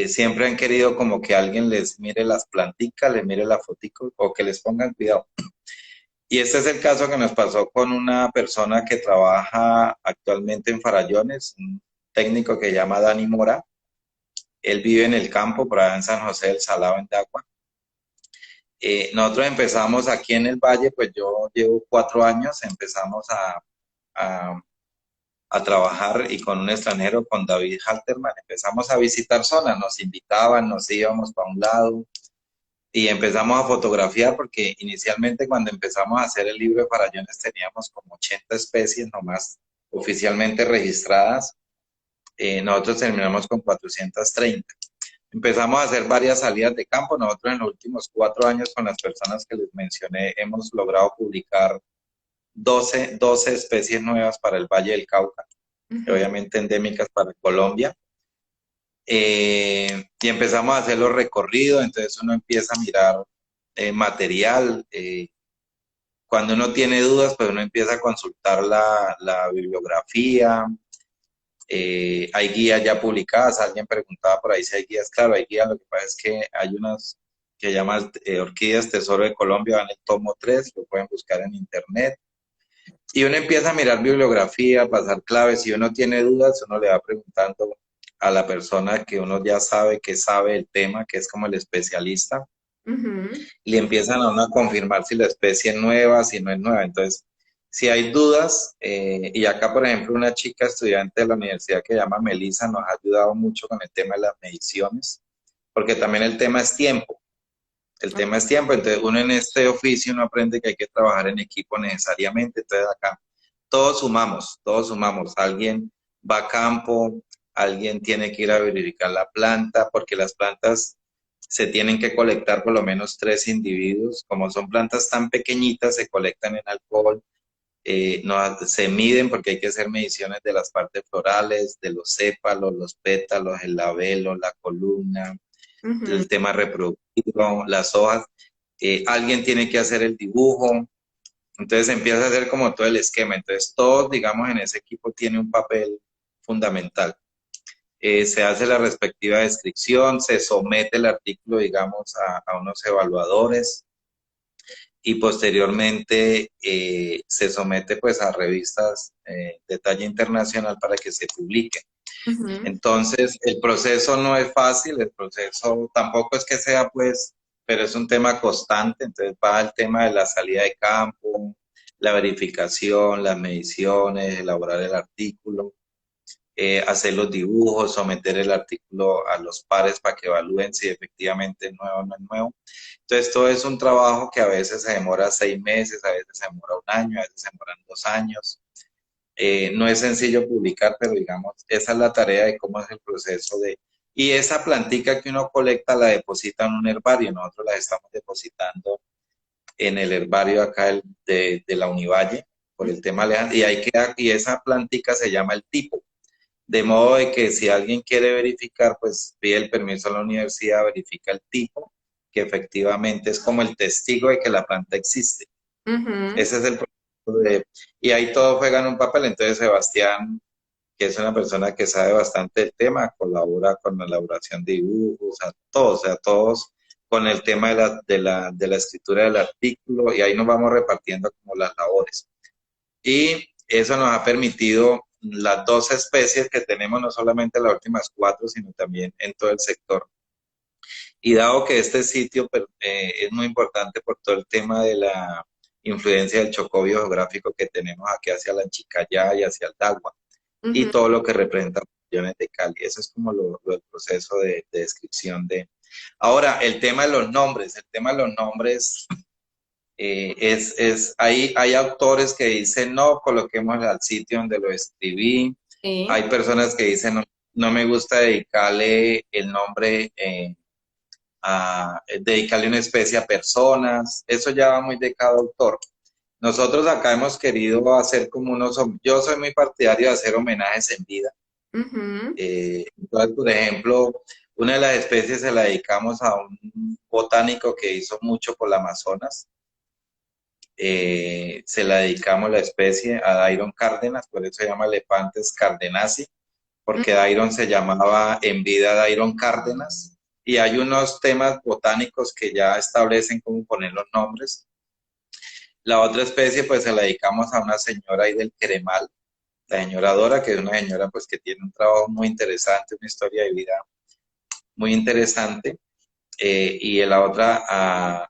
siempre han querido como que alguien les mire las planticas, les mire la fotico o que les pongan cuidado. Y este es el caso que nos pasó con una persona que trabaja actualmente en Farallones, un técnico que se llama Dani Mora. Él vive en el campo, por allá en San José del Salado, en Dagua. Nosotros empezamos aquí en el Valle, pues yo llevo 4 años, empezamos a, a trabajar y con un extranjero, con David Halterman, empezamos a visitar zonas, nos invitaban, nos íbamos para un lado y empezamos a fotografiar porque inicialmente cuando empezamos a hacer el libro de Farallones teníamos como 80 especies nomás oficialmente registradas. Nosotros terminamos con 430. Empezamos a hacer varias salidas de campo. Nosotros en los últimos 4 años con las personas que les mencioné hemos logrado publicar 12 especies nuevas para el Valle del Cauca, Ujú, obviamente endémicas para Colombia. Y empezamos a hacer los recorridos, entonces uno empieza a mirar material. Cuando uno tiene dudas, pues uno empieza a consultar la bibliografía. Hay guías ya publicadas, alguien preguntaba por ahí si hay guías, claro, hay guías, lo que pasa es que hay unas que llaman Orquídeas Tesoro de Colombia, van en el tomo 3, lo pueden buscar en internet. Y uno empieza a mirar bibliografía, pasar claves, si uno tiene dudas, uno le va preguntando a la persona que uno ya sabe que sabe el tema, que es como el especialista, ujú, y le empiezan a uno a confirmar si la especie es nueva, si no es nueva. Entonces, si hay dudas, y acá, por ejemplo, una chica estudiante de la universidad que se llama Melissa nos ha ayudado mucho con el tema de las mediciones, porque también el tema es tiempo. El tema es tiempo, entonces uno en este oficio no aprende que hay que trabajar en equipo necesariamente, entonces acá todos sumamos, alguien va a campo, alguien tiene que ir a verificar la planta, porque las plantas se tienen que colectar por lo menos 3 individuos, como son plantas tan pequeñitas, se colectan en alcohol, no, se miden porque hay que hacer mediciones de las partes florales, de los sépalos, los pétalos, el labelo, la columna, ujú, el tema reproductivo, las hojas, alguien tiene que hacer el dibujo, entonces empieza a hacer como todo el esquema, entonces todos, digamos, en ese equipo tiene un papel fundamental. Se hace la respectiva descripción, se somete el artículo, digamos, a unos evaluadores y posteriormente se somete pues a revistas de talla internacional para que se publique. ujú, Entonces, el proceso no es fácil, el proceso tampoco es que sea, pues, pero es un tema constante, entonces va el tema de la salida de campo, la verificación, las mediciones, elaborar el artículo, hacer los dibujos, someter el artículo a los pares para que evalúen si efectivamente es nuevo o no es nuevo. Entonces, todo es un trabajo que a veces se demora 6 meses, a veces se demora un año, a veces se demoran 2 años. No es sencillo publicar, pero digamos, esa es la tarea de cómo es el proceso de... Y esa plantica que uno colecta la deposita en un herbario, nosotros la estamos depositando en el herbario acá de la Univalle, por el tema legal, y, y esa plantica se llama el tipo, de modo de que si alguien quiere verificar, pues pide el permiso a la universidad, verifica el tipo, que efectivamente es como el testigo de que la planta existe. ujú. Ese es el proceso y ahí todo juega en un papel. Entonces Sebastián, que es una persona que sabe bastante del tema, colabora con la elaboración de dibujos, o sea, todos con el tema de la escritura del artículo y ahí nos vamos repartiendo como las labores. Y eso nos ha permitido las 2 especies que tenemos, no solamente las últimas 4, sino también en todo el sector. Y dado que este sitio es muy importante por todo el tema de la influencia del chocó geográfico que tenemos aquí hacia la Chicayá y hacia el Tagua, y Ujú. todo lo que representa regiones de Cali. Eso es como el proceso de descripción de... Ahora, el tema de los nombres. El tema de los nombres hay autores que dicen, no, coloquemos al sitio donde lo escribí. Sí. Hay personas que dicen, no, no me gusta dedicarle el nombre, dedicarle una especie a personas. Eso ya va muy de cada autor. Nosotros acá hemos querido hacer como yo soy muy partidario de hacer homenajes en vida. Ujú, Entonces, por ejemplo, una de las especies se la dedicamos a un botánico que hizo mucho por el Amazonas. Se la dedicamos la especie a Dairon Cárdenas, por eso se llama Lepanthes cardenasi. Mm. porque Dairon se llamaba En Vida Dairon Cárdenas, y hay unos temas botánicos que ya establecen cómo poner los nombres. La otra especie, pues se la dedicamos a una señora ahí del Queremal, la señora Dora, que es una señora pues que tiene un trabajo muy interesante, una historia de vida muy interesante. Y la otra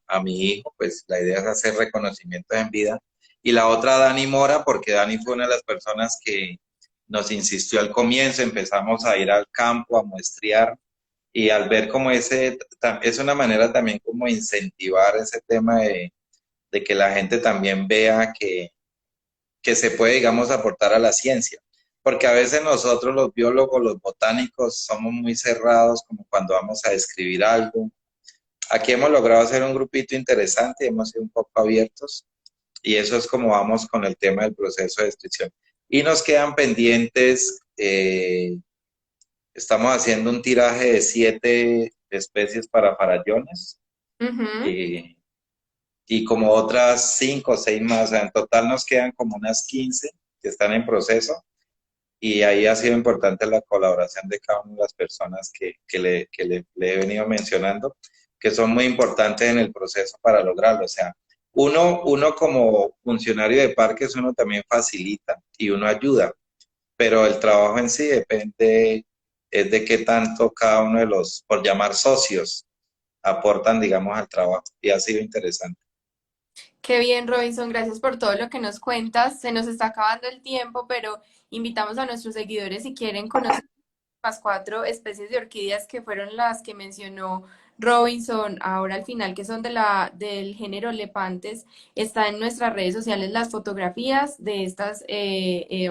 a mi hijo, pues la idea es hacer reconocimientos en vida. Y la otra a Dani Mora, porque Dani fue una de las personas que nos insistió al comienzo, empezamos a ir al campo, a muestrear, y al ver como es una manera también como incentivar ese tema de que la gente también vea que se puede, digamos, aportar a la ciencia. Porque a veces nosotros los biólogos, los botánicos, somos muy cerrados como cuando vamos a describir algo. Aquí hemos logrado hacer un grupito interesante, hemos sido un poco abiertos y eso es como vamos con el tema del proceso de descripción. Y nos quedan pendientes, estamos haciendo un tiraje de 7 especies para farallones Ujú. eh, y como otras 5 o 6 más, o sea, en total nos quedan como unas 15 que están en proceso y ahí ha sido importante la colaboración de cada una de las personas que le he venido mencionando, que son muy importantes en el proceso para lograrlo. O sea, uno como funcionario de parques, uno también facilita y uno ayuda, pero el trabajo en sí depende es de qué tanto cada uno de los, por llamar socios, aportan, digamos, al trabajo. Y ha sido interesante. Qué bien, Robinson, gracias por todo lo que nos cuentas. Se nos está acabando el tiempo, pero invitamos a nuestros seguidores si quieren conocer las 4 especies de orquídeas que fueron las que mencionó Robinson ahora al final, que son del género Lepantes. Está en nuestras redes sociales las fotografías de estas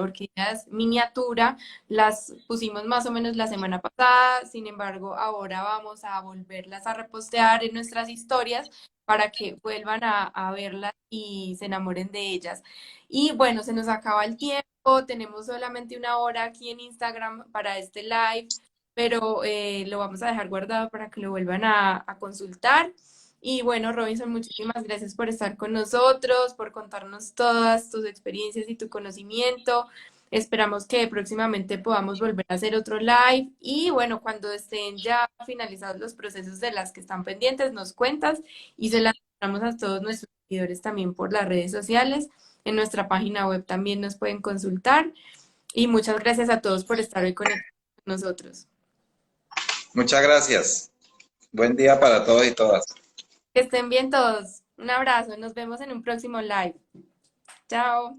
orquídeas miniatura. Las pusimos más o menos la semana pasada, sin embargo, ahora vamos a volverlas a repostear en nuestras historias para que vuelvan a verlas y se enamoren de ellas. Y bueno, se nos acaba el tiempo. Tenemos solamente 1 hora aquí en Instagram para este live, pero lo vamos a dejar guardado para que lo vuelvan a consultar. Y bueno, Robinson, muchísimas gracias por estar con nosotros, por contarnos todas tus experiencias y tu conocimiento. Esperamos que próximamente podamos volver a hacer otro live y bueno, cuando estén ya finalizados los procesos de las que están pendientes, nos cuentas y se las damos a todos nuestros seguidores también por las redes sociales. En nuestra página web también nos pueden consultar. Y muchas gracias a todos por estar hoy conectados con nosotros. Muchas gracias. Buen día para todos y todas. Que estén bien todos. Un abrazo. Nos vemos en un próximo live. Chao.